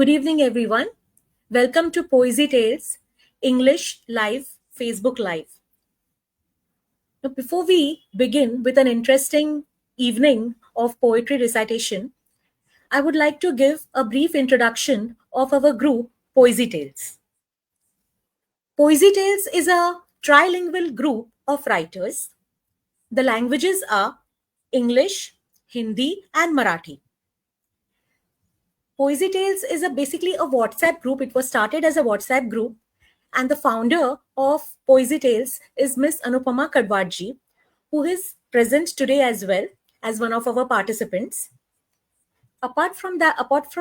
Good evening, everyone. Welcome to Poesy Tales, English Live, Facebook Live. Now, before we begin with an interesting evening of poetry recitation, I would like to give a brief introduction of our group, Poesy Tales. Poesy Tales is a trilingual group of writers. The languages are English, Hindi, and Marathi. Poesy Tales is basically a WhatsApp group. It was started as a WhatsApp group, and the founder of Poesy Tales is Miss Anupama Kadwadji, who is present today as well as one of our participants. Apart from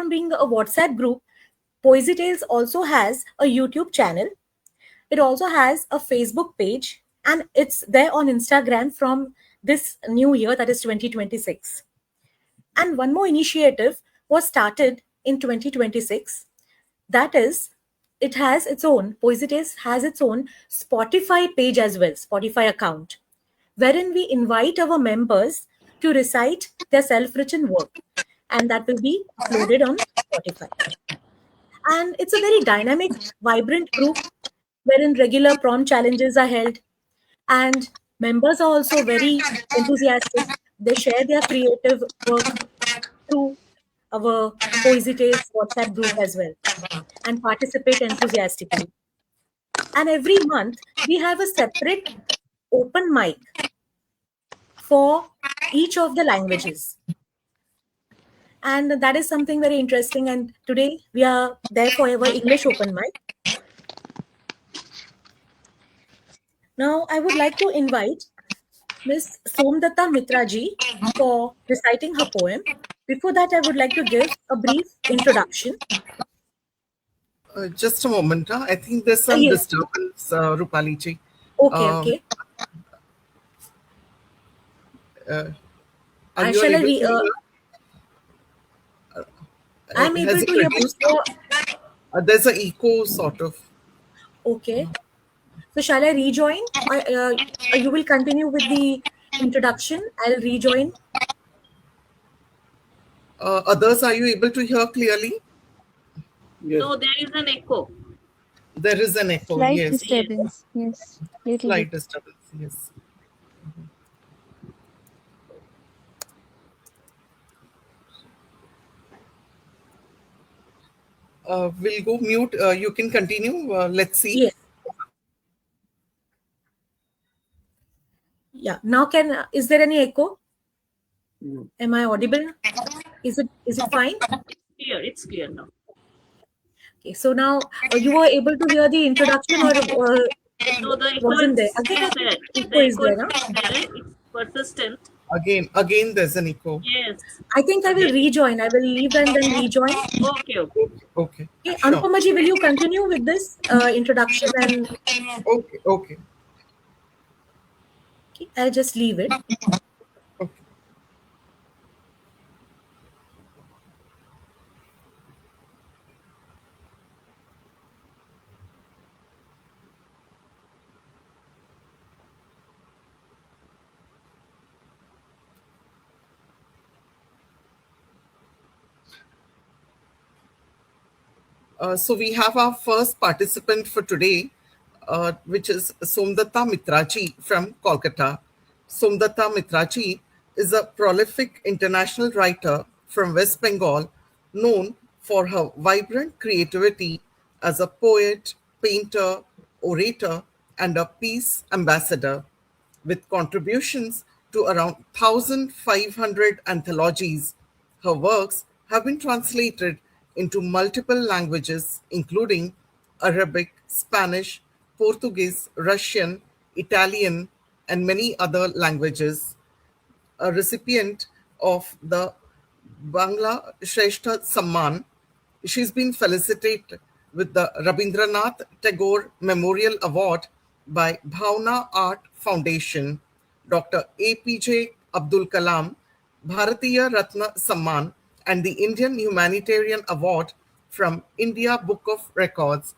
being a WhatsApp group, Poesy Tales also has a YouTube channel. It also has a Facebook page, and it's there on Instagram from this new year, that is 2026. And one more initiative was started in 2026. That is, Poesy Tales has its own Spotify page as well, Spotify account, wherein we invite our members to recite their self-written work, and that will be uploaded on Spotify. And it's a very dynamic, vibrant group wherein regular prompt challenges are held, and members are also very enthusiastic. They share their creative work through our Poesy Tales WhatsApp group as well and participate enthusiastically. And every month, we have a separate open mic for each of the languages. And that is something very interesting. And today, we are there for our English open mic. Now, I would like to invite Miss Somdatta Mitraji for reciting her poem. Before that, I would like to give a brief introduction. Just a moment. I think there's some Yes. disturbance, Rupali ji. Okay. Are you Shall I able to hear? I'm Has able it to hear. reduced? There's an echo, sort of. Okay. So shall I rejoin? Or you will continue with the introduction? I'll rejoin. Others, are you able to hear clearly? Yes. No, there is an echo. There is an echo, Slight yes. disturbance, yes. Little Slight bit. disturbance, yes. We'll go mute. You can continue. Let's see. Yes. Yeah. Now is there any echo? Am I audible? Is it fine? It's clear now. Okay. So now you were able to hear the introduction, or no, the echo wasn't there? Again, the echo is there, no? It's persistent. Again, there's an echo. Yes. I think I will rejoin. I will leave and then rejoin. Okay. Okay. Sure. Anupama ji, will you continue with this introduction? And Okay. I'll just leave it. Okay. So we have our first participant for today, which is Somdatta Mitraji from Kolkata. Somdatta Mitraji is a prolific international writer from West Bengal, known for her vibrant creativity as a poet, painter, orator, and a peace ambassador. With contributions to around 1,500 anthologies, her works have been translated into multiple languages, including Arabic, Spanish, Portuguese, Russian, Italian, and many other languages. A recipient of the Bangla Shrestha Samman, she's been felicitated with the Rabindranath Tagore Memorial Award by Bhavna Art Foundation, Dr. APJ Abdul Kalam Bharatiya Ratna Samman, and the Indian Humanitarian Award from India Book of Records.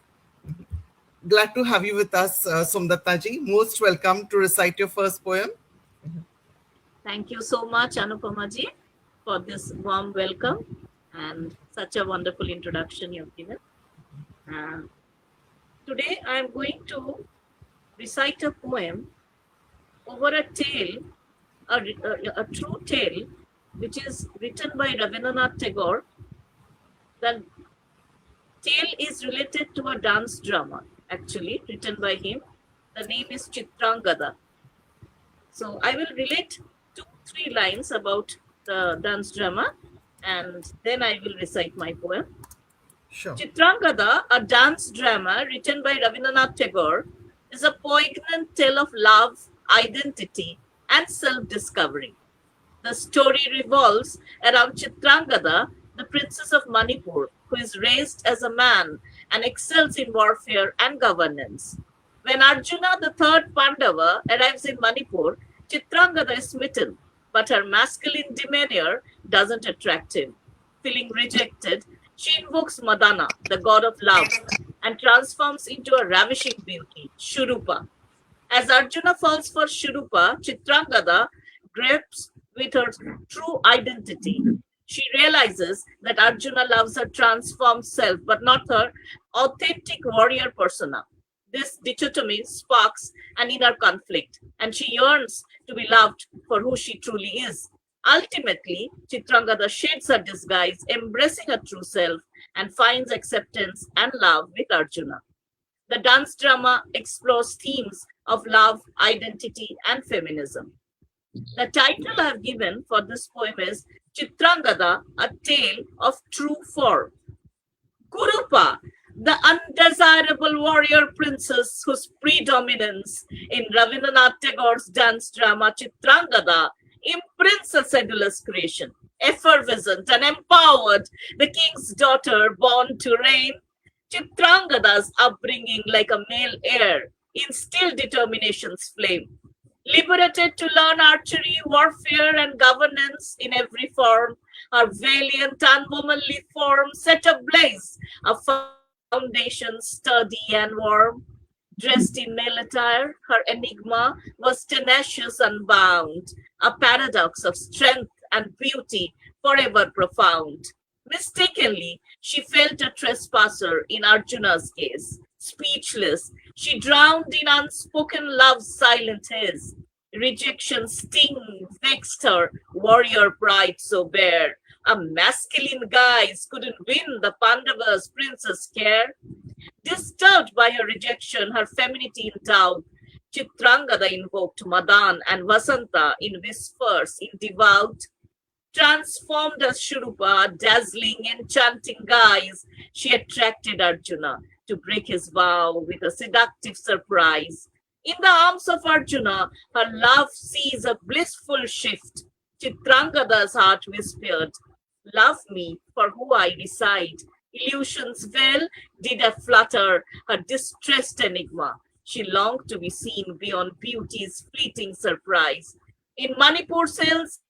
Glad to have you with us, Somdatta ji. Most welcome to recite your first poem. Thank you so much, Anupama ji, for this warm welcome. and such a wonderful introduction you've given. And today I am going to recite a poem over a tale, a true tale, which is written by Rabindranath Tagore. The tale is related to a dance drama, actually, written by him. The name is Chitrangada. So I will relate 2-3 lines about the dance drama, and then I will recite my poem. Sure. Chitrangada, a dance drama written by Rabindranath Tagore, is a poignant tale of love, identity, and self-discovery. The story revolves around Chitrangada, the princess of Manipur, who is raised as a man and excels in warfare and governance. When Arjuna, the third Pandava, arrives in Manipur, Chitrangada is smitten, but her masculine demeanor doesn't attract him. Feeling rejected, she invokes Madana, the god of love, and transforms into a ravishing beauty, Shurupa. As Arjuna falls for Shurupa, Chitrangada grips with her true identity. She realizes that Arjuna loves her transformed self, but not her authentic warrior persona. This dichotomy sparks an inner conflict, and she yearns to be loved for who she truly is. Ultimately, Chitrangada shades her disguise, embracing her true self, and finds acceptance and love with Arjuna. The dance drama explores themes of love, identity, and feminism. The title I have given for this poem is Chitrangada, a tale of true form. Kurupa, the undesirable warrior princess whose predominance in Rabindranath Tagore's dance drama Chitrangada imprints a sedulous creation. Effervescent and empowered, the king's daughter born to reign, Chitrangada's upbringing like a male heir instilled determination's flame. Liberated to learn archery, warfare, and governance in every form, her valiant and womanly form set ablaze a foundation sturdy and warm. Dressed in male attire, her enigma was tenacious and bound, a paradox of strength and beauty forever profound. Mistakenly, she felt a trespasser in Arjuna's gaze. Speechless, she drowned in unspoken love's silent haze. Rejection's sting vexed her, warrior pride so bare. A masculine guise couldn't win the Pandava's princess' care. Disturbed by her rejection, her femininity endowed, Chitrangada invoked Madan and Vasanta in whispers, in devout, transformed as Shurupa, dazzling, enchanting guise, she attracted Arjuna to break his vow with a seductive surprise. In the arms of Arjuna, her love sees a blissful shift. Chitrangada's heart whispered, "Love me for who I reside." Illusions well did a flutter her distressed enigma. She longed to be seen beyond beauty's fleeting surprise. In Manipur's hills,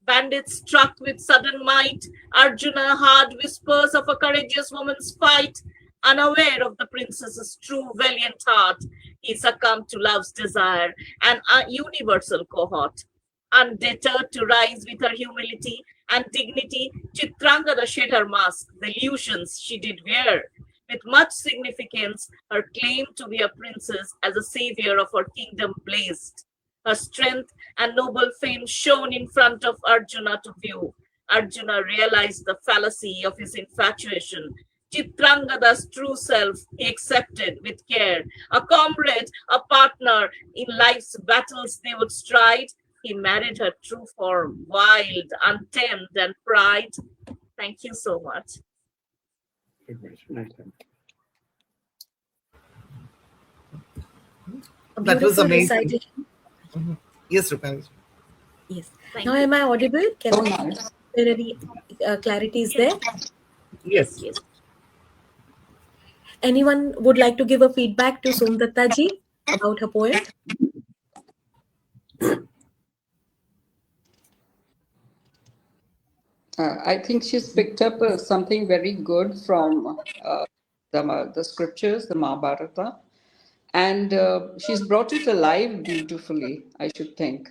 bandits struck with sudden might. Arjuna heard whispers of a courageous woman's fight. Unaware of the princess's true valiant heart, he succumbed to love's desire, an universal cohort. Undeterred to rise with her humility and dignity, Chitrangada shed her mask, the illusions she did wear. With much significance, her claim to be a princess as a savior of her kingdom blazed. Her strength and noble fame shone in front of Arjuna to view. Arjuna realized the fallacy of his infatuation. Chitrangada's true self he accepted with care. A comrade, a partner in life's battles they would stride. He married her true form, wild, untamed, and pride. Thank you so much. A That was beautiful amazing. recitation. Yes, Rupani. Yes. Thank Now, you. am I audible? Can So I nice. there any clarity is there? Yes. Yes. Anyone would like to give a feedback to Somdatta ji about her poem? I think she's picked up something very good from the scriptures, the Mahabharata, and she's brought it alive beautifully, I should think.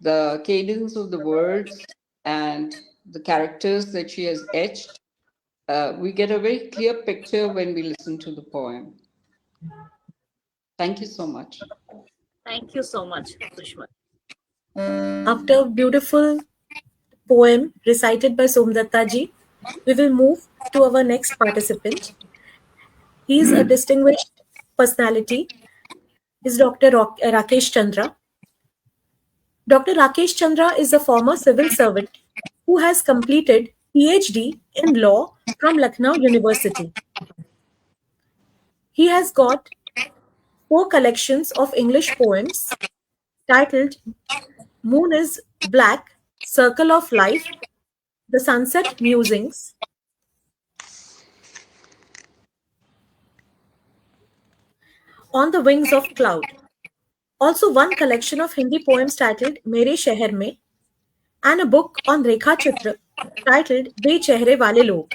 The cadence of the words and the characters that she has etched. We get a very clear picture when we listen to the poem. Thank you so much. Thank you so much, Sushma. After a beautiful poem recited by Somdatta ji, we will move to our next participant. He is a distinguished personality. Is Dr. Rakesh Chandra. Dr. Rakesh Chandra is a former civil servant who has completed PhD in law from Lucknow University. He has got 4 collections of English poems titled Moon is Black, Circle of Life, The Sunset Musings, On the Wings of Cloud. Also 1 collection of Hindi poems titled Mere Shehar Mein, and a book on Rekha Chitra titled Bechehre Wale Log.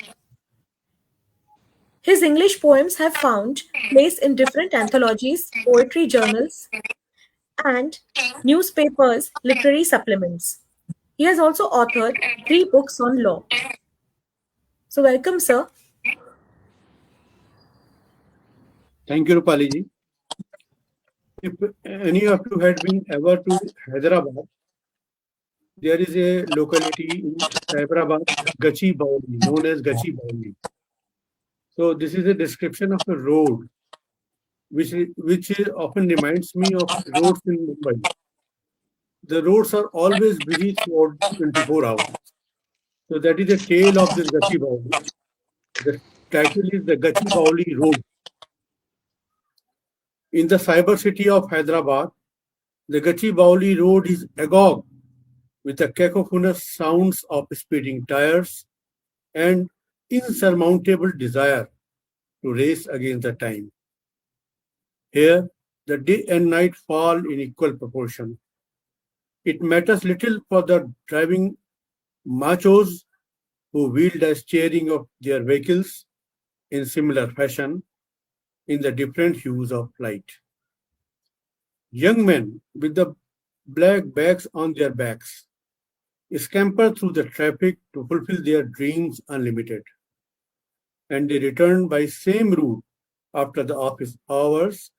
His English poems have found place in different anthologies, poetry journals, and newspapers' literary supplements. He has also authored 3 books on law. So, welcome, sir. Thank you, Rupali ji. If any of you had been ever to Hyderabad, there is a locality in Hyderabad, Gachi Bauli, known as Gachi Bauli. So this is a description of a road, which often reminds me of roads in Mumbai. The roads are always busy throughout 24 hours. So that is the tale of this Gachi Bauli. The title is the Gachi Bauli Road. In the cyber city of Hyderabad, the Gachi Bauli Road is agog with the cacophonous sounds of speeding tires and insurmountable desire to race against the time. Here, the day and night fall in equal proportion. It matters little for the driving machos who wield the steering of their vehicles in similar fashion in the different hues of light. Young men with the black bags on their backs scamper through the traffic to fulfill their dreams unlimited. And they return by same route after the office hours,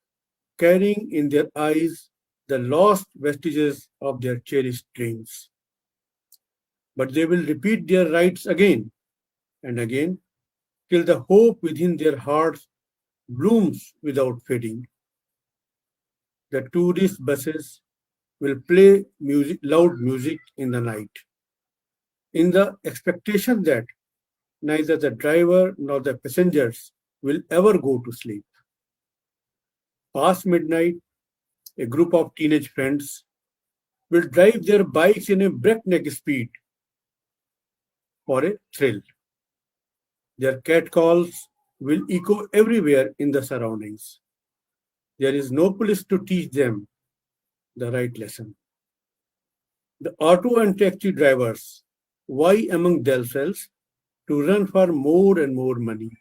carrying in their eyes the lost vestiges of their cherished dreams. But they will repeat their rides again and again till the hope within their hearts blooms without fading. The tourist buses will play loud music in the night, in the expectation that neither the driver nor the passengers will ever go to sleep. Past midnight, a group of teenage friends will drive their bikes in a breakneck speed for a thrill. Their catcalls will echo everywhere in the surroundings. There is no police to teach them the right lesson. The auto and taxi drivers vie among themselves to run for more and more money.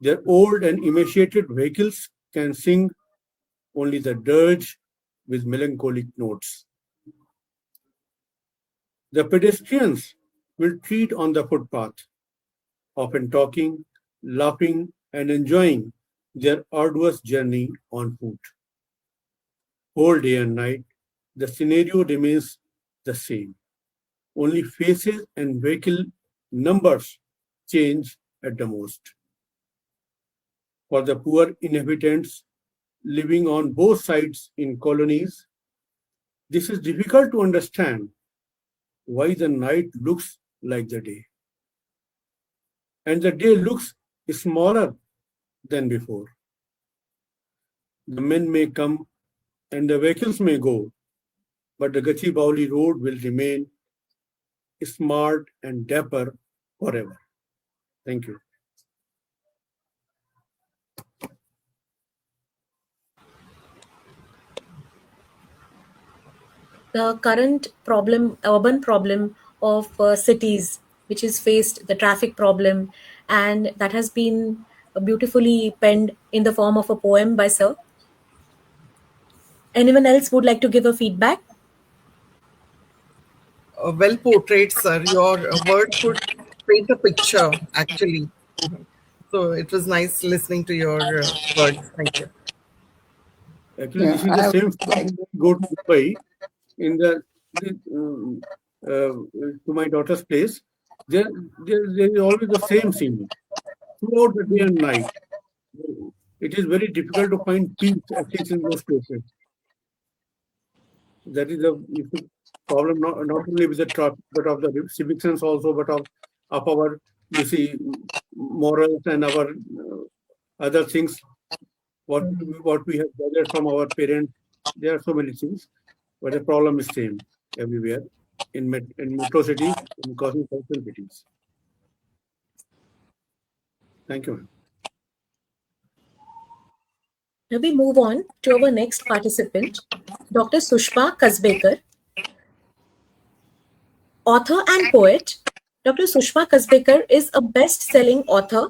Their old and emaciated vehicles can sing only the dirge with melancholic notes. The pedestrians will treat on the footpath, often talking, laughing, and enjoying their arduous journey on foot. Whole day and night, the scenario remains the same. Only faces and vehicle numbers change at the most. For the poor inhabitants living on both sides in colonies, this is difficult to understand why the night looks like the day. And the day looks smaller than before. The men may come and the vehicles may go, but the Gachi Bauli road will remain smart and dapper forever. Thank you. The current problem, urban problem of cities, which is faced, the traffic problem, and that has been beautifully penned in the form of a poem by sir. Anyone else would like to give a feedback? well portrayed, sir. Your words could paint a picture, actually. So it was nice listening to your words. Thank you. Actually, Yeah, this is the I same would like. feeling when I go to Dubai in uh, to my daughter's place. There is always the same scene throughout the day and night. It is very difficult to find peace, at least in those places. That is the problem, not only with the traffic, but of the civic sense also, but of our, you see, morals and our other things, what we have gathered from our parents. There are so many things, but the problem is same everywhere in metro cities, in cosmopolitan cities. Thank you, ma'am. Now we move on to our next participant, Dr. Sushma Kasbekar, author and poet. Dr. Sushma Kasbekar is a best-selling author,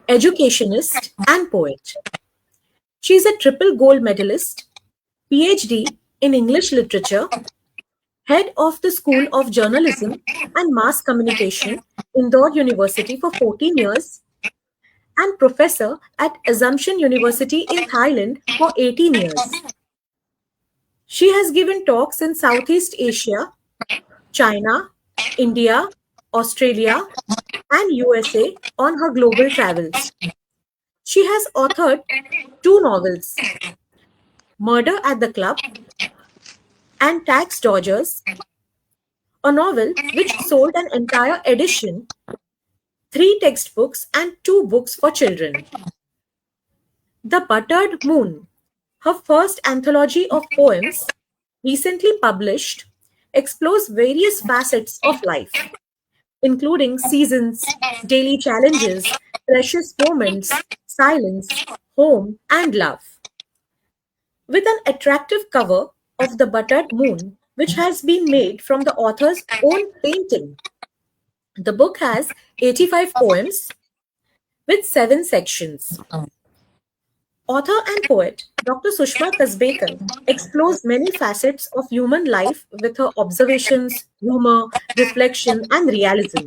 educationist, and poet. She is a triple gold medalist, PhD in English literature, head of the School of Journalism and Mass Communication, Indore University for 14 years, and professor at Assumption University in Thailand for 18 years. She has given talks in Southeast Asia, China, India, Australia, and USA on her global travels. She has authored two novels, Murder at the Club and Tax Dodgers, a novel which sold an entire edition, three textbooks, and two books for children. The Buttered Moon, her first anthology of poems, recently published, explores various facets of life, including seasons, daily challenges, precious moments, silence, home, and love. With an attractive cover of the Buttered Moon, which has been made from the author's own painting. The book has 85 poems with 7 sections. Author and poet Dr. Sushma Kasbekar explores many facets of human life with her observations, humor, reflection, and realism.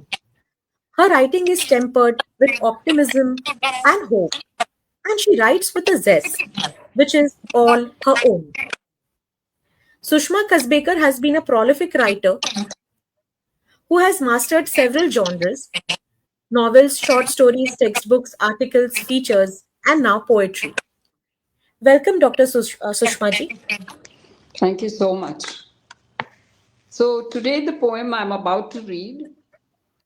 Her writing is tempered with optimism and hope, and she writes with a zest, which is all her own. Sushma Kasbekar has been a prolific writer who has mastered several genres: novels, short stories, textbooks, articles, features, and now poetry. Welcome, Dr. Sushma ji. Thank you so much. So today the poem I'm about to read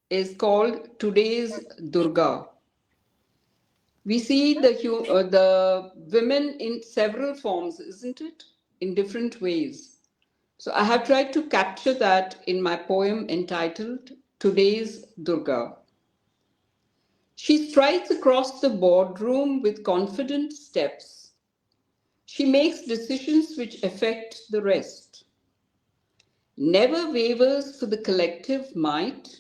is called Today's Durga. We see the women in several forms, isn't it? In different ways. So I have tried to capture that in my poem entitled Today's Durga. She strides across the boardroom with confident steps. She makes decisions which affect the rest. Never wavers for the collective might.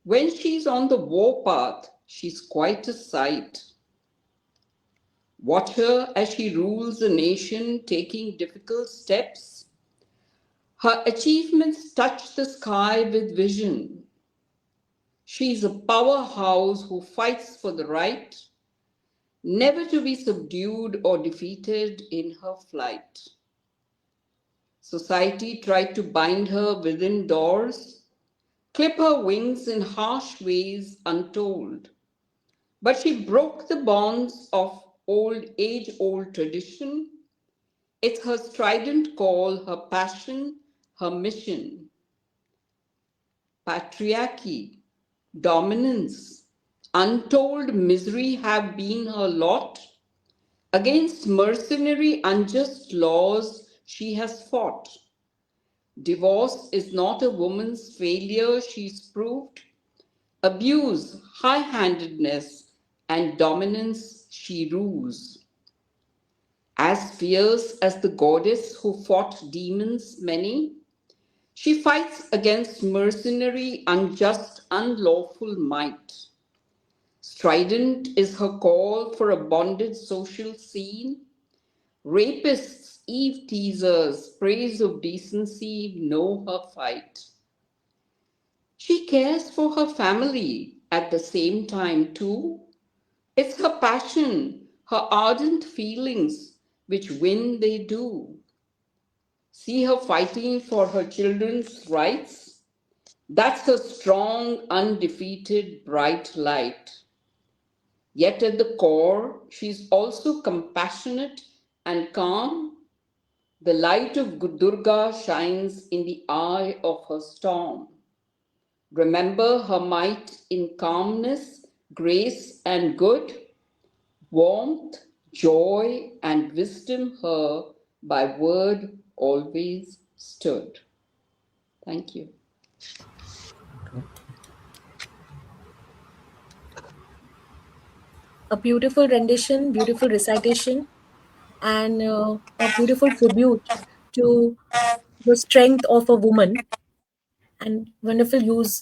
When she's on the warpath, she's quite a sight. Watch her as she rules a nation taking difficult steps. Her achievements touch the sky with vision. She's a powerhouse who fights for the right, never to be subdued or defeated in her flight. Society tried to bind her within doors, clip her wings in harsh ways untold. But she broke the bonds of age-old tradition. It's her strident call, her passion, her mission. Patriarchy, dominance, untold misery have been her lot. Against mercenary, unjust laws she has fought. Divorce is not a woman's failure, she's proved. Abuse, high handedness, and dominance she rules. As fierce as the goddess who fought demons many, she fights against mercenary, unjust, unlawful might. Strident is her call for a bonded social scene. Rapists, eve teasers, praise of decency know her fight. She cares for her family at the same time, too. It's her passion, her ardent feelings, which win they do. See her fighting for her children's rights? That's her strong, undefeated, bright light. Yet at the core, she's also compassionate and calm. The light of Durga shines in the eye of her storm. Remember her might in calmness, grace, and good, warmth, joy, and wisdom her by word always stood. Thank you. A beautiful rendition, beautiful recitation, and a beautiful tribute to the strength of a woman and wonderful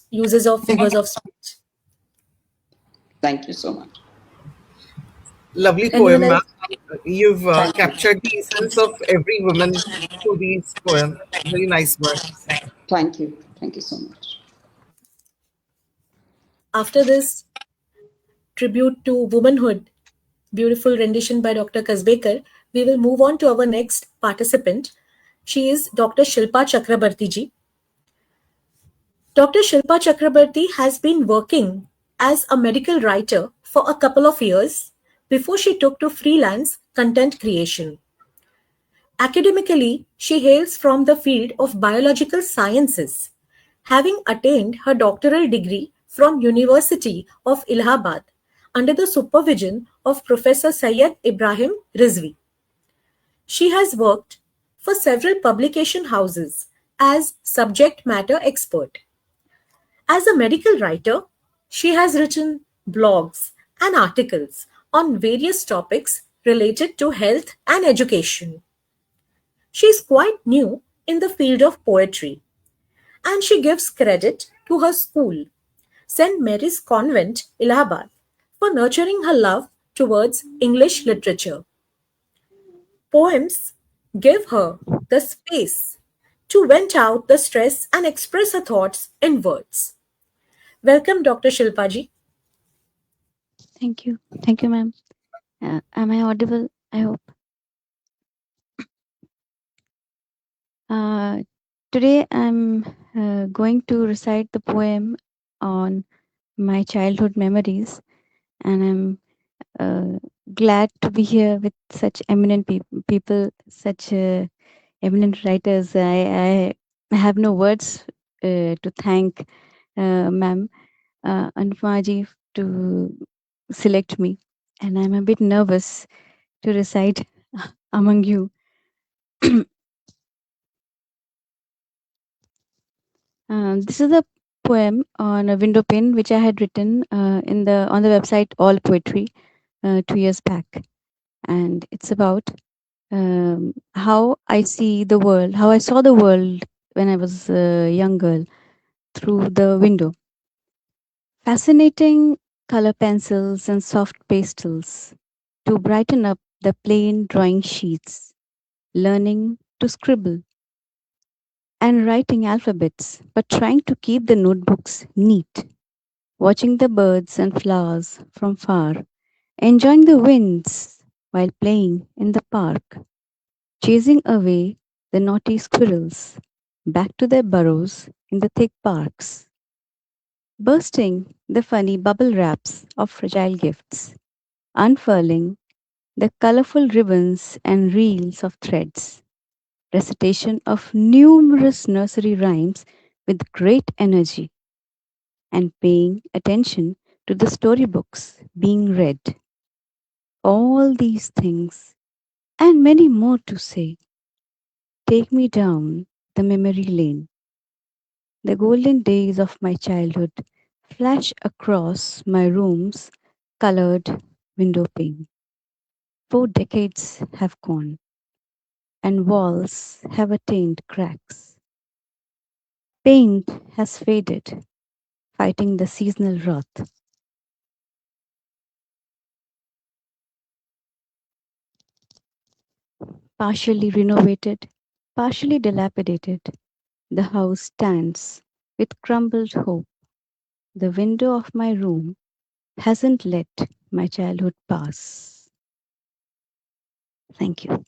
uses of figures of speech. Thank you so much. Lovely Anyone poem, ma'am. else? You've Thank you. captured the essence of every woman through these poems. Very nice words. Thank you. Thank you so much. After this tribute to womanhood, beautiful rendition by Dr. Kasbekar, we will move on to our next participant. She is Dr. Shilpa Chakrabarti ji. Dr. Shilpa Chakrabarti has been working as a medical writer for a couple of years before she took to freelance content creation. Academically, she hails from the field of biological sciences, having attained her doctoral degree from University of Allahabad under the supervision of Professor Syed Ibrahim Rizvi. She has worked for several publication houses as subject matter expert. As a medical writer, she has written blogs and articles on various topics related to health and education. She is quite new in the field of poetry, and she gives credit to her school, St. Mary's Convent, Allahabad, for nurturing her love towards English literature. Poems give her the space to vent out the stress and express her thoughts in words. Welcome, Dr. Shilpaji. Thank you. Thank you, ma'am. Am I audible? I hope. Uh, Today I'm going to recite the poem on my childhood memories, and I'm glad to be here with such eminent people, such eminent writers. I have no words to thank ma'am Anupmaji to select me, and I'm a bit nervous to recite among you. This is a poem on a window pane which I had written in the on the website All Poetry 2 years back, and it's about how I see the world, how I saw the world when I was a young girl through the window. Fascinating color pencils and soft pastels to brighten up the plain drawing sheets, learning to scribble and writing alphabets, but trying to keep the notebooks neat, watching the birds and flowers from far, enjoying the winds while playing in the park, chasing away the naughty squirrels back to their burrows in the thick parks, bursting the funny bubble wraps of fragile gifts, unfurling the colorful ribbons and reels of threads, recitation of numerous nursery rhymes with great energy, and paying attention to the storybooks being read. All these things, and many more to say, take me down the memory lane. The golden days of my childhood flash across my room's colored window pane. 4 decades have gone, and walls have attained cracks. Paint has faded, fighting the seasonal rot. Partially renovated, partially dilapidated, the house stands with crumbled hope. The window of my room hasn't let my childhood pass. Thank you.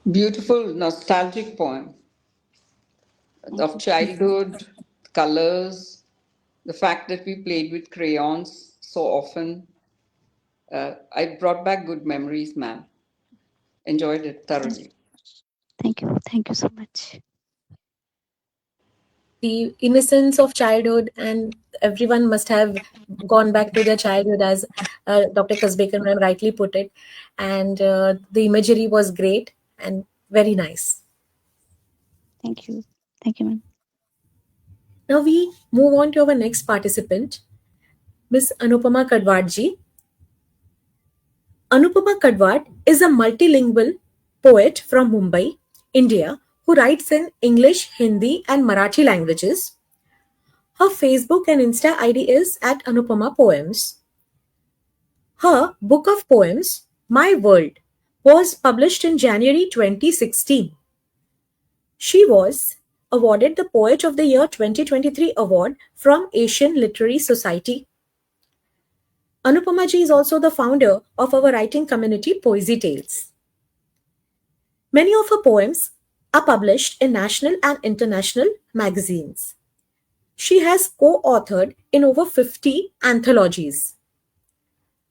Beautiful, nostalgic poem Thank of you. childhood, colors, the fact that we played with crayons so often. I brought back good memories, ma'am. Enjoyed it thoroughly. Thank you. Thank you so much. The innocence of childhood, and everyone must have gone back to their childhood, as Dr. Kasbekar ma'am rightly put it. And the imagery was great and very nice. Thank you. Thank you, ma'am. Now we move on to our next participant, Miss Anupama Kadwadji. Anupama Kadwad is a multilingual poet from Mumbai, India, who writes in English, Hindi, and Marathi languages. Her Facebook and Insta ID is at Anupama Poems. Her book of poems, My World, was published in January 2016. She was awarded the Poet of the Year 2023 award from Asian Literary Society. Anupama ji is also the founder of our writing community Poesy Tales. Many of her poems are published in national and international magazines. She has co-authored in over 50 anthologies.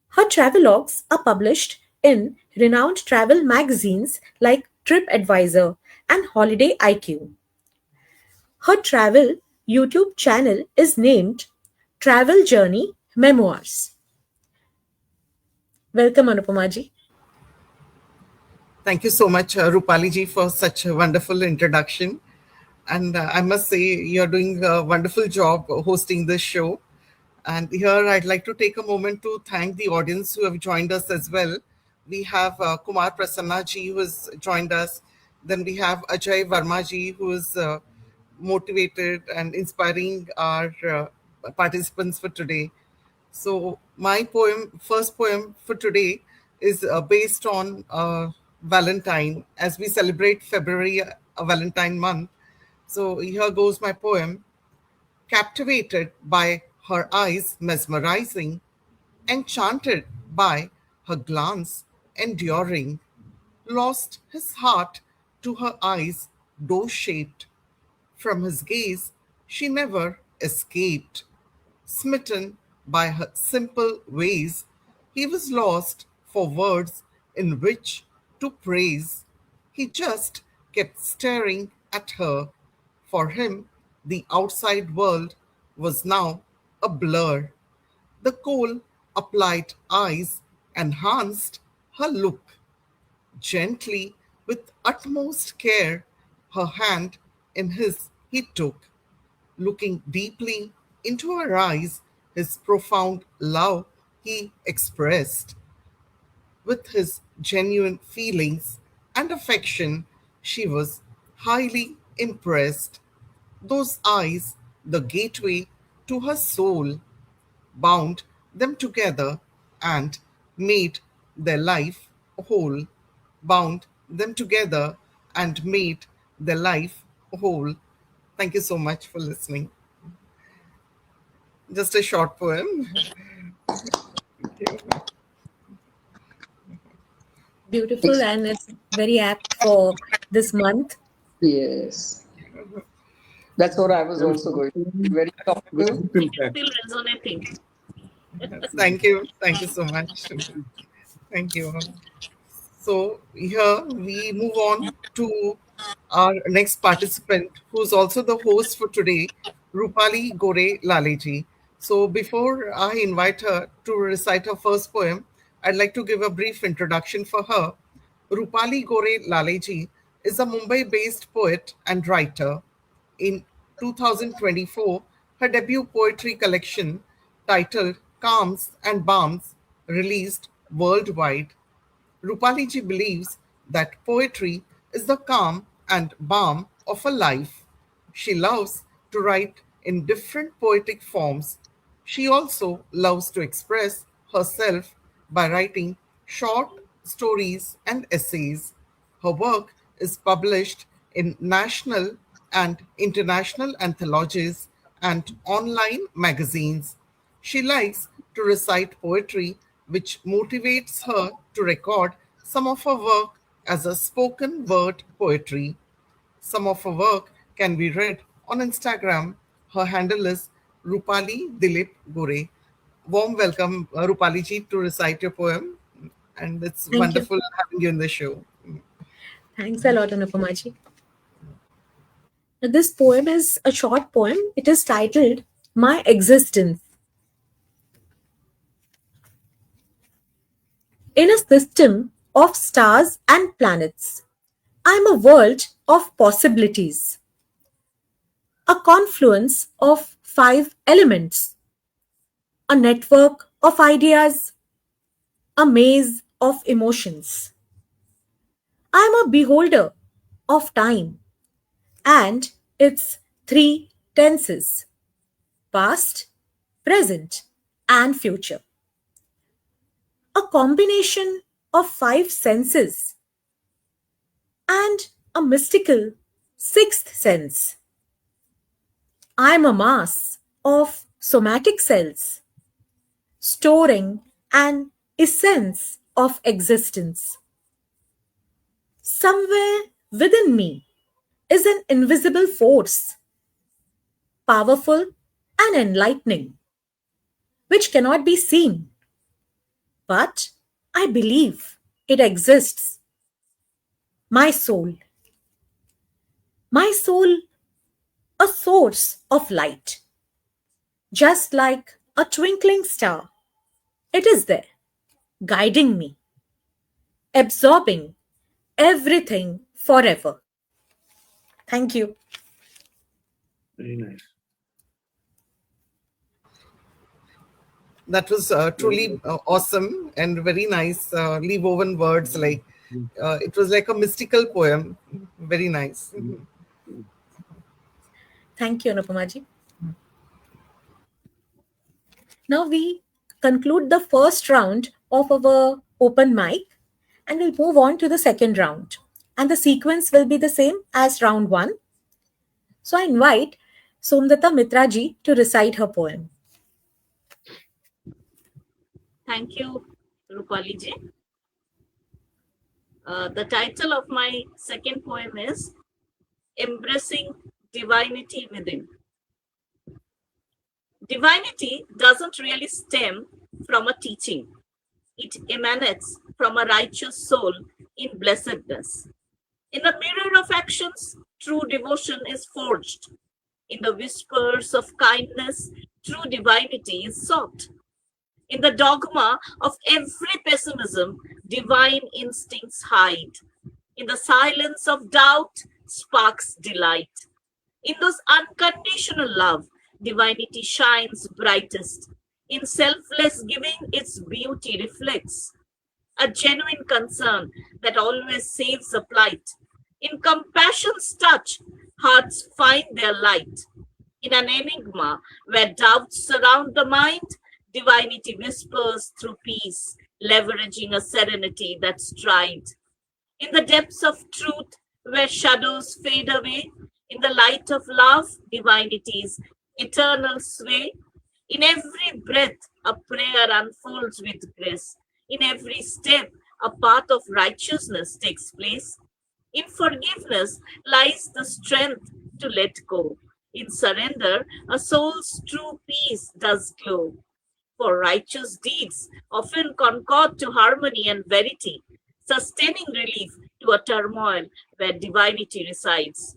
Her travelogues are published in renowned travel magazines like TripAdvisor and Holiday IQ. Her travel YouTube channel is named Travel Journey Memoirs. Welcome, Anupama ji. Thank you so much, Rupali ji, for such a wonderful introduction. And I must say, you're doing a wonderful job hosting this show. And here I'd like to take a moment to thank the audience who have joined us as well. We have Kumar Prasanna ji who has joined us. Then we have Ajay Verma ji who is motivated and inspiring our participants for today. So my first poem for today, is based on Valentine, as we celebrate February, a Valentine month. So here goes my poem. Captivated by her eyes mesmerizing, enchanted by her glance enduring, lost his heart to her eyes door-shaped. From his gaze she never escaped. Smitten by her simple ways, he was lost for words in which to praise. He just kept staring at her. For him, the outside world was now a blur. The coal applied eyes enhanced her look. Gently, with utmost care, her hand in his he took. Looking deeply into her eyes, his profound love he expressed. With his genuine feelings and affection, she was highly impressed. Those eyes, the gateway to her soul, bound them together and made their life whole. Bound them together and made their life whole. Thank you so much for listening. Just a short poem. Thank you. Beautiful, and it's very apt for this month. Yes, that's what I was Very also short going. poem, Very very topical. deep It's impact. still resonating. Yes, thank you. Thank you so much. Thank you. So here we move on to our next participant, who's also the host for today, Rupali Gore Laleji. So before I invite her to recite her first poem, I'd like to give a brief introduction for her. Rupali Gore Laleji is a Mumbai-based poet and writer. In 2024, her debut poetry collection, titled Calms and Balms, released worldwide. Rupaliji believes that poetry is the calm and balm of a life. She loves to write in different poetic forms. She also loves to express herself by writing short stories and essays. Her work is published in national and international anthologies and online magazines. She likes to recite poetry, which motivates her to record some of her work as a spoken word poetry. Some of her work can be read on Instagram. Her handle is Rupali Dilip Gore. Warm welcome, Rupali ji, to recite your poem. And it's Thank you. wonderful having you in the show. Thanks a lot, Anupamaji. This poem is a short poem. It is titled My Existence. In a system of stars and planets, I am a world of possibilities, a confluence of five elements, a network of ideas, a maze of emotions. I am a beholder of time and its three tenses: past, present, and future. A combination of five senses and a mystical sixth sense. I am a mass of somatic cells storing an essence of existence. Somewhere within me is an invisible force, powerful and enlightening, which cannot be seen, but I believe it exists. My soul. My soul, a source of light, just like a twinkling star. It is there, guiding me, absorbing everything forever. Thank you. Very nice. That was truly awesome and very nice. Woven words, like it was like a mystical poem. Very nice. Thank you, Anupamaji. Now we conclude the first round of our open mic and we'll move on to the second round. And the sequence will be the same as round one. So I invite Somdata Mitraji to recite her poem. Thank you, Rupali ji. The title of my second poem is Embracing Divinity Within. Divinity doesn't really stem from a teaching. It emanates from a righteous soul in blessedness. In the mirror of actions, true devotion is forged. In the whispers of kindness, true divinity is sought. In the dogma of every pessimism, divine instincts hide. In the silence of doubt, sparks delight. In those unconditional love, divinity shines brightest. In selfless giving, its beauty reflects. A genuine concern that always saves a plight. In compassion's touch, hearts find their light. In an enigma where doubts surround the mind, divinity whispers through peace, leveraging a serenity that's tried. In the depths of truth, where shadows fade away, in the light of love, divinity's eternal sway. In every breath, a prayer unfolds with grace. In every step, a path of righteousness takes place. In forgiveness lies the strength to let go. In surrender, a soul's true peace does glow. For righteous deeds often concord to harmony and verity, sustaining relief to a turmoil where divinity resides.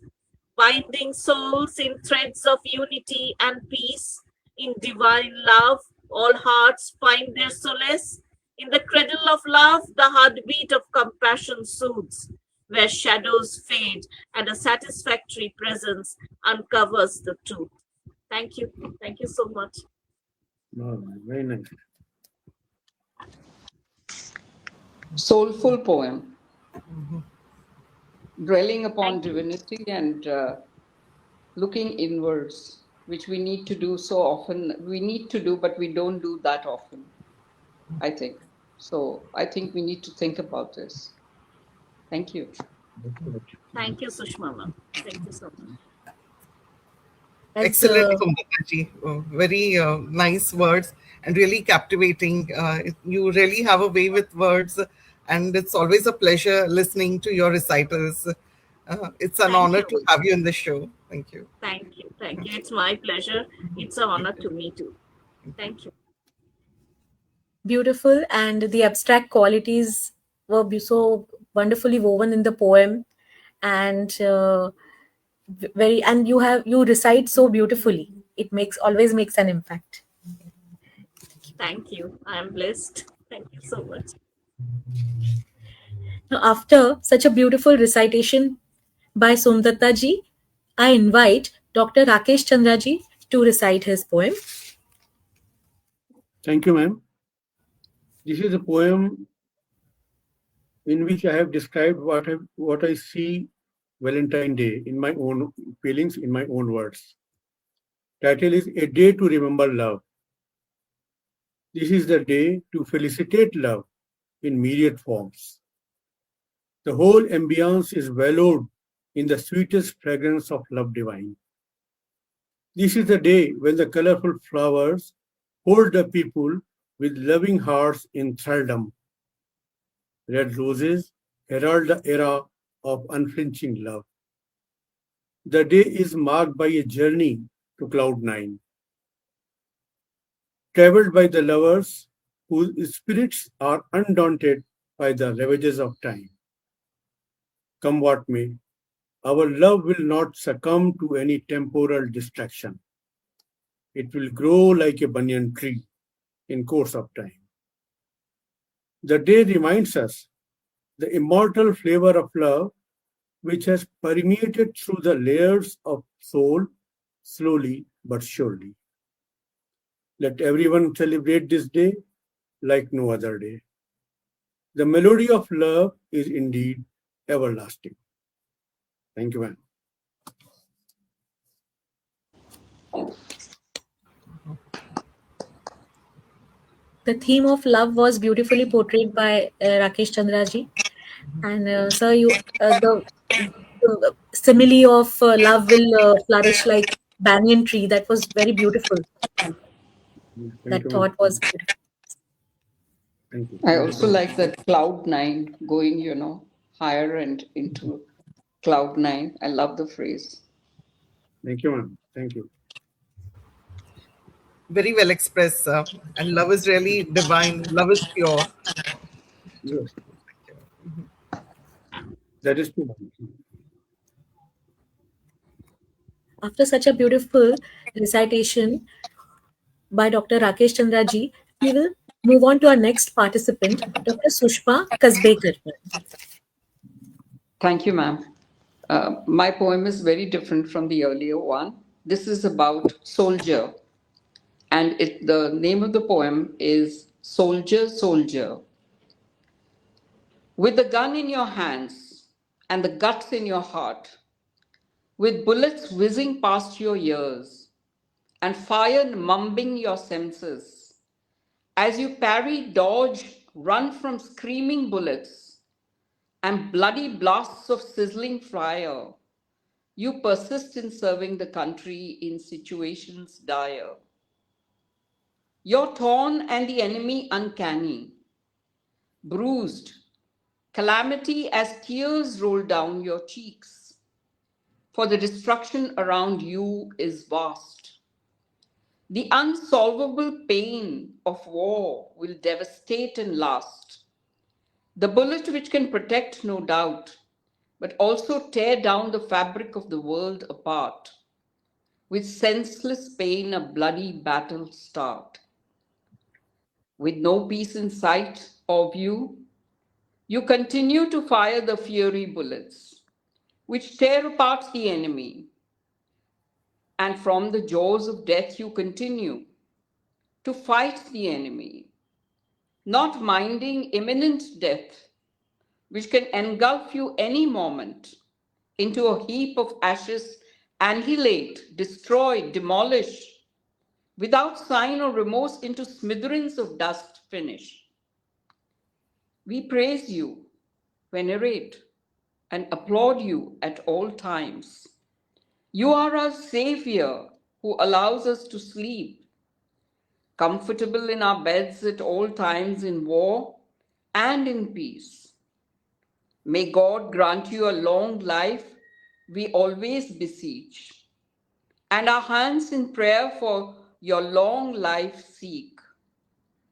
Binding souls in threads of unity and peace, in divine love, all hearts find their solace. In the cradle of love, the heartbeat of compassion soothes, where shadows fade and a satisfactory presence uncovers the truth. Thank you. Thank you so much. Wow, very nice. Soulful poem, dwelling upon divinity and looking inwards, which we need to do so often. We need to do, but we don't do that often, I think. So I think we need to think about this. Thank you. Thank you, Sushma ma'am. Thank you so much. As Excellent, Somnataji. Very nice words and really captivating. You really have a way with words, and it's always a pleasure listening to your recitals. It's an Thank honor you. to have you in the show. Thank you. Thank you. Thank you. It's my pleasure. It's an honor to me too. Thank you. beautiful, and the abstract qualities were so wonderfully woven in the poem, and very, and you recite so beautifully. It makes always makes an impact. Thank you. I am blessed. Thank you so much. Now, after such a beautiful recitation by Somdatta ji, I invite Dr. Rakesh Chandra ji to recite his poem. Thank you, ma'am. This is a poem in which I have described what I see Valentine Day in my own feelings, in my own words. Title is A Day to Remember Love. This is the day to felicitate love in myriad forms. The whole ambience is wallowed in the sweetest fragrance of love divine. This is the day when the colorful flowers hold the people with loving hearts in thraldom. Red roses herald the era of unflinching love. The day is marked by a journey to cloud nine, traveled by the lovers whose spirits are undaunted by the ravages of time. Come what may, our love will not succumb to any temporal distraction. It will grow like a banyan tree in course of time. The day reminds us the immortal flavor of love which has permeated through the layers of soul slowly but surely. Let everyone celebrate this day like no other day. The melody of love is indeed everlasting. Thank you, ma'am. The theme of love was beautifully portrayed by Rakesh Chandra ji. And sir, the simile of love will flourish like banyan tree. That was very beautiful. Thank That you, ma'am. thought was beautiful. Thank you. I Thank you so also much. like that cloud nine going, higher and into cloud nine. I love the phrase. Thank you, ma'am. Thank you. Very well expressed, and love is really divine. Love is pure. True. Yes, Thank you. that is true. After such a beautiful recitation by Dr. Rakesh Chandra ji, we will move on to our next participant, Dr. Sushma Kasbekar. Thank you, ma'am. My poem is very different from the earlier one. This is about soldier, and the name of the poem is Soldier, Soldier. With the gun in your hands and the guts in your heart, with bullets whizzing past your ears and fire numbing your senses, as you parry, dodge, run from screaming bullets and bloody blasts of sizzling fire, you persist in serving the country in situations dire. You're torn and the enemy uncanny, bruised, calamity as tears roll down your cheeks. For the destruction around you is vast. The unsolvable pain of war will devastate and last. The bullet which can protect, no doubt, but also tear down the fabric of the world apart. With senseless pain, a bloody battle start. With no peace in sight or view, you continue to fire the fury bullets, which tear apart the enemy. And from the jaws of death, you continue to fight the enemy, not minding imminent death, which can engulf you any moment into a heap of ashes, annihilate, destroy, demolish, without sign or remorse into smithereens of dust finish. We praise you, venerate, and applaud you at all times. You are our Savior who allows us to sleep, comfortable in our beds at all times in war and in peace. May God grant you a long life, we always beseech, and our hands in prayer for your long life seek.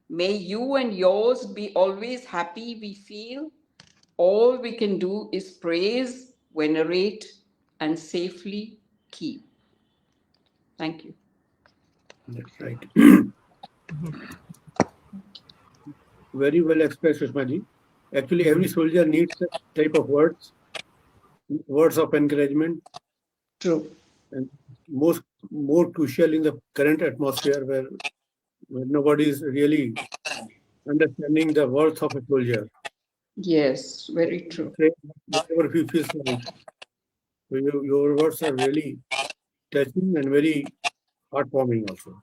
May you and yours be always happy, we feel. All we can do is praise, venerate, and safely keep. Thank you. That's right. Very well expressed, Sushma ji. Actually, every soldier needs that type of words of encouragement, True. and more crucial in the current atmosphere where nobody is really understanding the worth of a soldier. Yes, very true. Say whatever he feels like. So your words are really touching and very heartwarming also.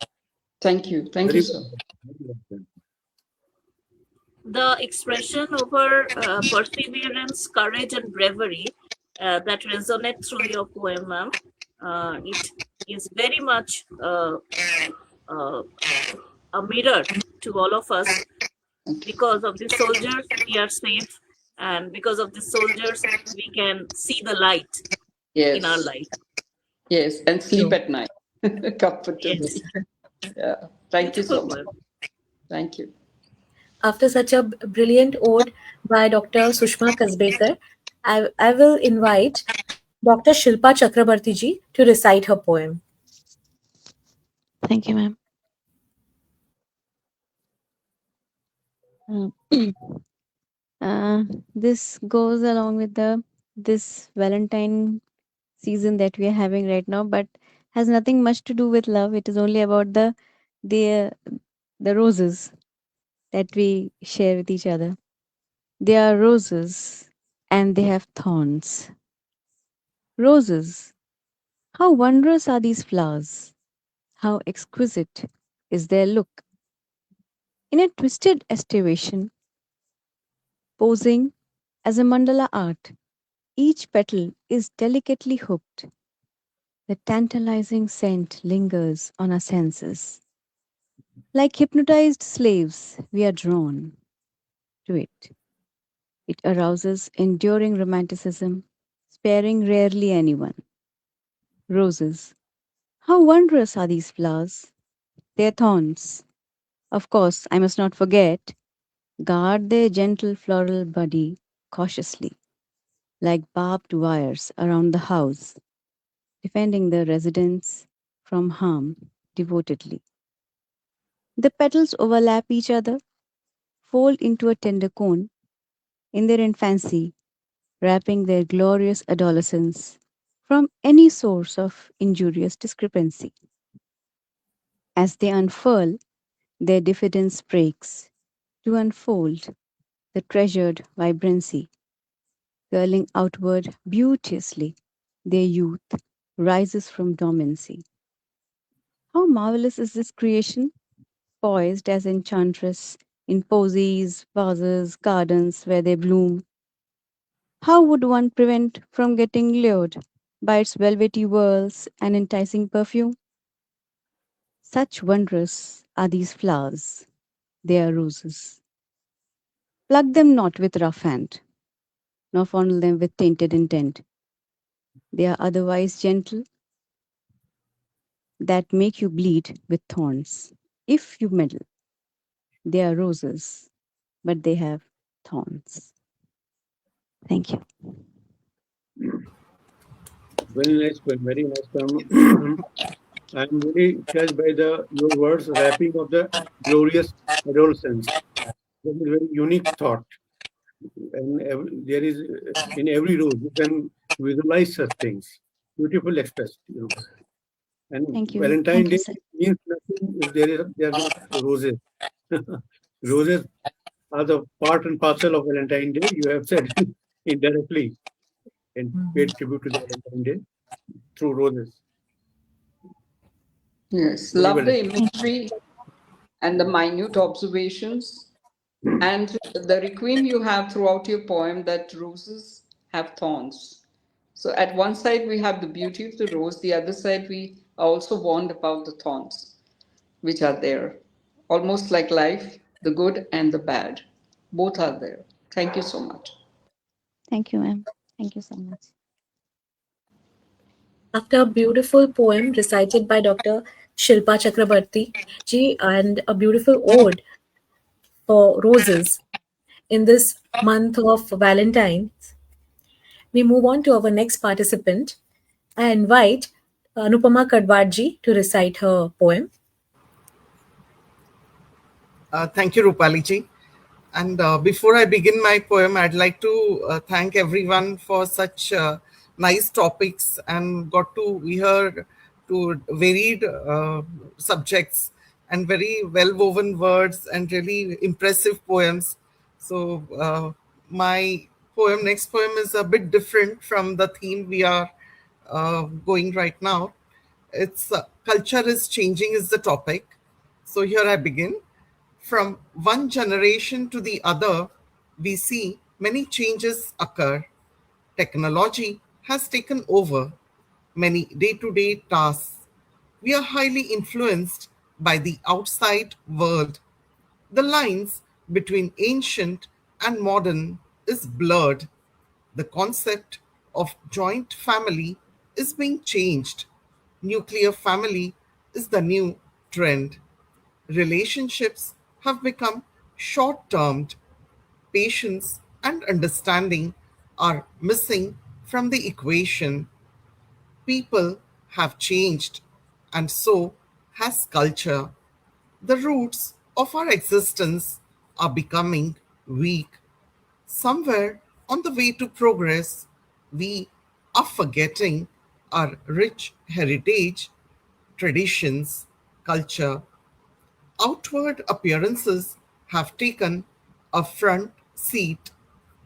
Thank you. Thank you, Very sir. well. Very well done. The expression over perseverance, courage, and bravery that resonate through your poem, ma'am. It is very much uh, a mirror to all of us. Because of the soldiers, we are safe, and because of the soldiers, we can see the light in our Yes. life. Yes. And sleep So, at night yes, comfortably. Yeah. Thank you beautiful so much. poem. Thank you. After such a brilliant ode by Dr. Sushma Kasbekar, I will invite Dr. Shilpa Chakrabarti ji to recite her poem. Thank you, ma'am. Uh, this goes along with the this Valentine season that we are having right now, but has nothing much to do with love. It is only about the the roses that we share with each other. They are roses and they have thorns. Roses. How wondrous are these flowers? How exquisite is their look? In a twisted estivation, posing as a mandala art, each petal is delicately hooked. The tantalizing scent lingers on our senses. Like hypnotized slaves, we are drawn to it. It arouses enduring romanticism, sparing rarely anyone. Roses. How wondrous are these flowers! Their thorns, of course, I must not forget, guard their gentle floral body cautiously, like barbed wires around the house, defending the residents from harm devotedly. The petals overlap each other, fold into a tender cone in their infancy, wrapping their glorious adolescence from any source of injurious discrepancy. As they unfurl, their diffidence breaks to unfold the treasured vibrancy, curling outward beauteously. Their youth rises from dormancy. How marvelous is this creation, poised as enchantress in posies, vases, gardens where they bloom. How would one prevent from getting lured by its velvety whirls and enticing perfume? Such wondrous are these flowers, they are roses. Pluck them not with rough hand, nor fondle them with tainted intent. They are otherwise gentle, that make you bleed with thorns. If you meddle, they are roses, but they have thorns. Thank you. Very nice poem. Very nice poem. I'm really touched by your words, wrapping of the glorious adolescence. That is a very unique thought, and there is in every rose you can visualize such things. Beautiful expressed, And Thank you. Valentine Thank you, Day sir. means nothing if they are not roses. Roses are the part and parcel of Valentine Day. You have said indirectly and paid tribute to the Valentine Day through roses. Yes. Very Love well. the imagery and the minute observations and the requiem you have throughout your poem that roses have thorns. So at one side we have the beauty of the rose, the other side we are also warned about the thorns which are there. Almost like life, the good and the bad. Both are there. Thank you so much. Thank you, ma'am. Thank you so much. After a beautiful poem recited by Dr. Shilpa Chakrabarti ji and a beautiful ode for roses in this month of Valentine's, we move on to our next participant. I invite Anupama Kadwadji to recite her poem. Thank you, Rupali ji. And before I begin my poem, I'd like to thank everyone for such nice topics and got to hear to varied subjects and very well woven words and really impressive poems. So my next poem is a bit different from the theme we are going right now. It's culture is changing is the topic. So here I begin. From one generation to the other, we see many changes occur. Technology has taken over many day to day tasks. We are highly influenced by the outside world. The lines between ancient and modern is blurred. The concept of joint family is being changed. Nuclear family is the new trend. Relationships have become short termed. Patience and understanding are missing from the equation. People have changed, and so has culture. The roots of our existence are becoming weak. Somewhere on the way to progress, we are forgetting our rich heritage, traditions, culture. Outward appearances have taken a front seat.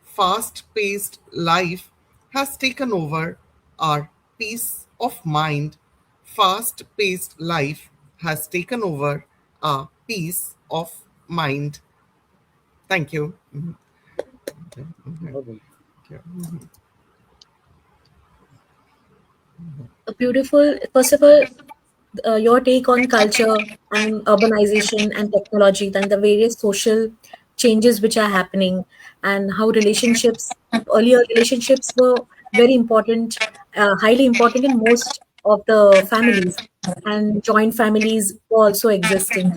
Fast paced life has taken over our peace of mind. Fast paced life has taken over our peace of mind. Thank you. A beautiful, first of all, your take on culture and urbanization and technology, then the various social changes which are happening, and how relationships, earlier relationships were very important, highly important in most of the families, and joint families were also existing.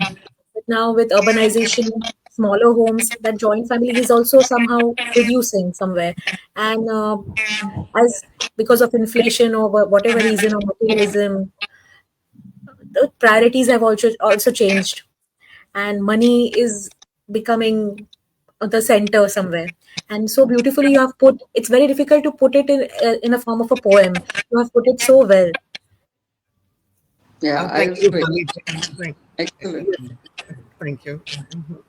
But now with urbanization, smaller homes, that joint family is also somehow reducing somewhere. And as because of inflation or whatever reason or materialism, the priorities have also changed, and money is becoming the center somewhere. And so beautifully you have put, it's very difficult to put it in a form of a poem. You have put it so well. Yeah, Thank I'll you, do it. Rupali. Thank, Excellent. yes, thank you. Mhm.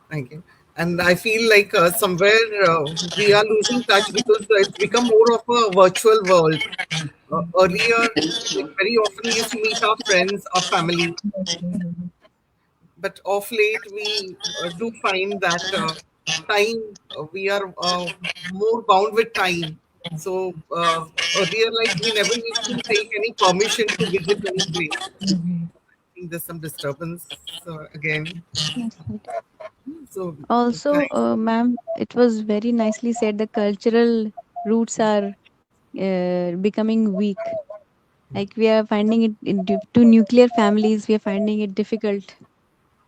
Thank you. And I feel like somewhere we are losing touch because it's become more of a virtual world. Earlier, like very often, we used to meet our friends, our family, but of late, we do find that time, we are more bound with time. So earlier, like we never used to take any permission to visit any place. I think there's some disturbance again. Yes, right. So Also, thanks. ma'am, it was very nicely said. The cultural roots are becoming weak. Like we are finding it to nuclear families, we are finding it difficult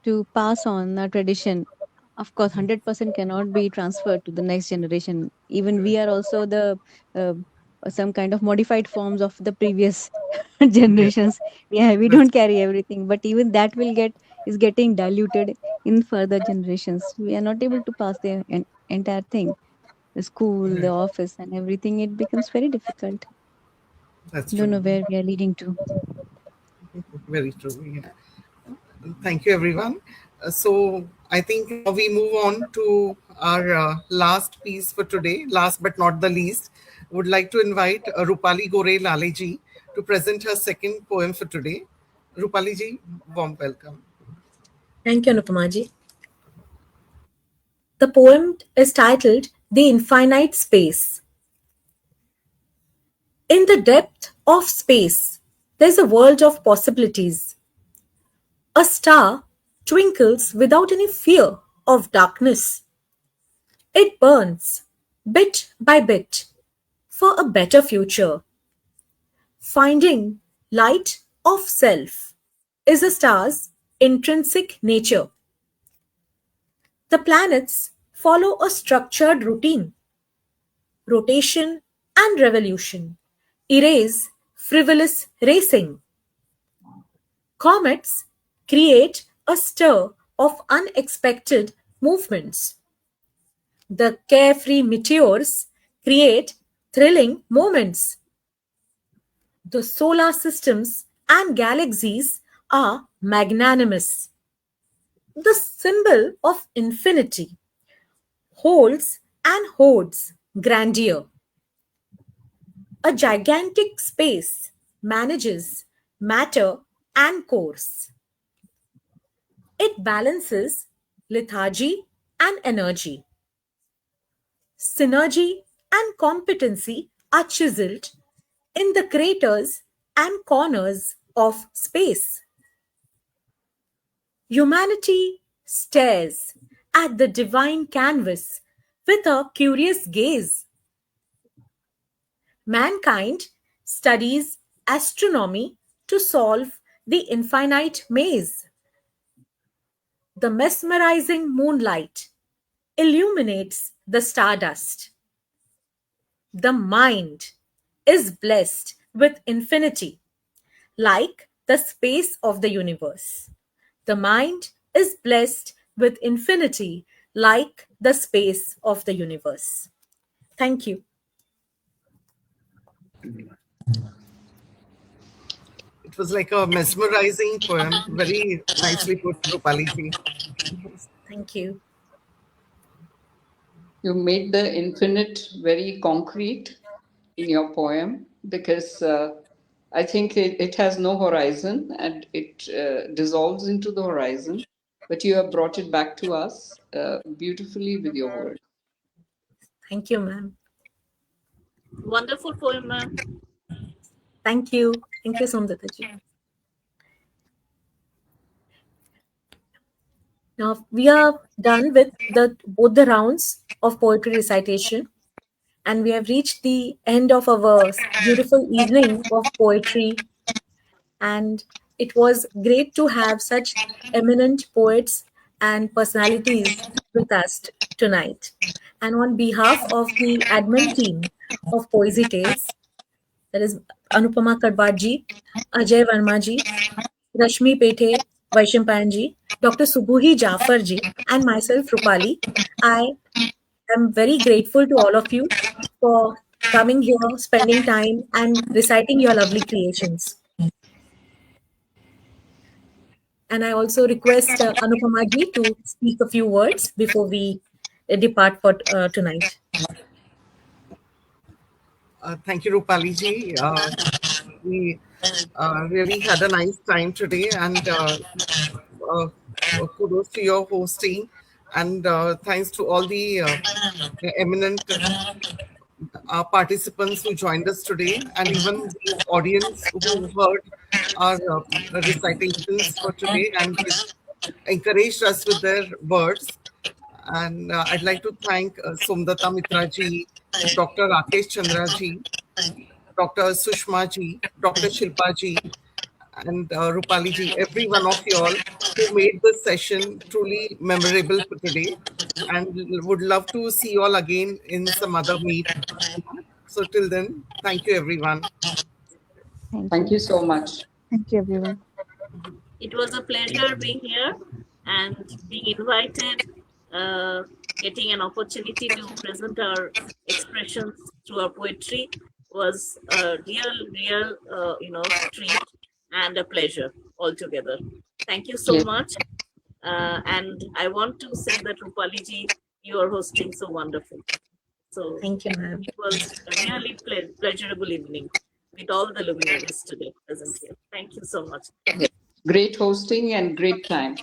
to pass on our tradition. Of course, 100% cannot be transferred to the next generation. Even we are also the uh, some kind of modified forms of the previous Yeah, generations. Yeah, we that's don't carry everything, but even that will get is getting diluted in further generations. We are not able to pass the entire thing, the school, the office, and everything. It becomes very difficult. that's Don't true. know where we are leading to. Very true. Yeah. Thank you, everyone. So I think now we move on to our last piece for today. Last but not the least, would like to invite Rupali Gore Laleji to present her second poem for today. Rupali ji, warm welcome. Thank you, Anupamaji. The poem is titled The Infinite Space. In the depth of space, there's a world of possibilities. A star twinkles without any fear of darkness. It burns bit by bit for a better future. Finding light of self is a star's intrinsic nature. The planets follow a structured routine: rotation and revolution. Erase frivolous racing. Comets create a stir of unexpected movements. The carefree meteors create thrilling moments. The solar systems and galaxies are magnanimous. The symbol of infinity holds and hoards grandeur. A gigantic space manages matter and course. It balances lethargy and energy. Synergy and competency are chiseled in the craters and corners of space. Humanity stares at the divine canvas with a curious gaze. Mankind studies astronomy to solve the infinite maze. The mesmerizing moonlight illuminates the stardust. The mind is blessed with infinity, like the space of the universe. The mind is blessed with infinity, like the space of the universe. Thank you. It was like a mesmerizing poem. Very nicely put, Rupali ji. Thank you. You made the infinite very concrete in your poem because I think it has no horizon and it dissolves into the horizon, but you have brought it back to us beautifully with your words. Thank you, ma'am. Wonderful poem, ma'am. Thank you. Thank you, Somdataji. Now we are done with both the rounds of poetry recitation, and we have reached the end of our beautiful evening of poetry. And it was great to have such eminent poets and personalities with us tonight. And on behalf of the admin team of Poesy Tales, that is Anupama Kadwadji, Ajay Vermaji, Rashmi Pethe, Vaishampayanji, Dr. Subuhi Jafarji, and myself, Rupali, I am very grateful to all of you for coming here, spending time, and reciting your lovely creations. And I also request Anupama ji to speak a few words before we depart for tonight. Thank you, Rupali ji. We really had a nice time today, and uh, kudos to your hosting, and thanks to all the eminent participants who joined us today, and even the audience who heard our recitations for today and encouraged us with their words. And I'd like to thank Somdata Mitra ji, Dr. Rakesh Chandra ji, Dr. Sushma ji, Dr. Shilpa ji, and Rupali ji, every one of you all who made this session truly memorable for today. And would love to see you all again in some other meet. So till then, thank you everyone. Thank you so much. Thank you, everyone. It was a pleasure being here and being invited, getting an opportunity to present our expressions through our poetry was a real treat and a pleasure altogether. Thank you so Yes. much. And I want to say that Rupali ji, you are hosting so wonderful. So Thank you, ma'am. it was a really pleasurable evening with all the luminaries today present here. Thank you so much. Yes. Great hosting and great time.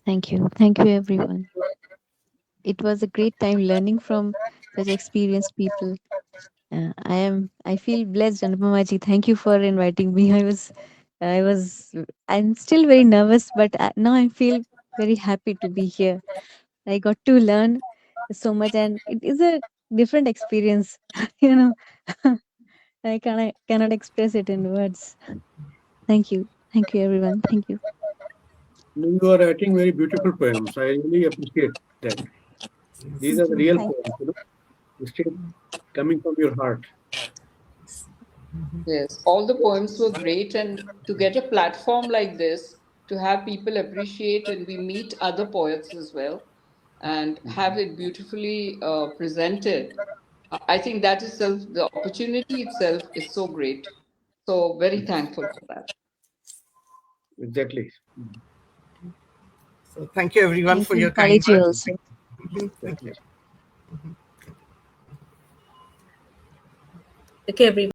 Thank you. Thank you, everyone. It was a great time learning from such such experienced people. I feel blessed, Anupama ji. Thank you for inviting me. I'm still very nervous, but now I feel very happy to be here. I got to learn so much, and it is a different experience. you know, I cannot express it in words. Thank you, everyone. Thank you. You are writing very beautiful poems. I really appreciate that. These are the real Thank poems, straight coming from your heart. Yes, all the poems were great, and to get a platform like this, to have people appreciate, and we meet other poets as well, and have it beautifully presented. I think that itself, the opportunity itself, is so great. So very thankful for that. Exactly. So thank you everyone thank for you, your kind Kaleji, words. also. Thank Exactly. you. Okay, everyone.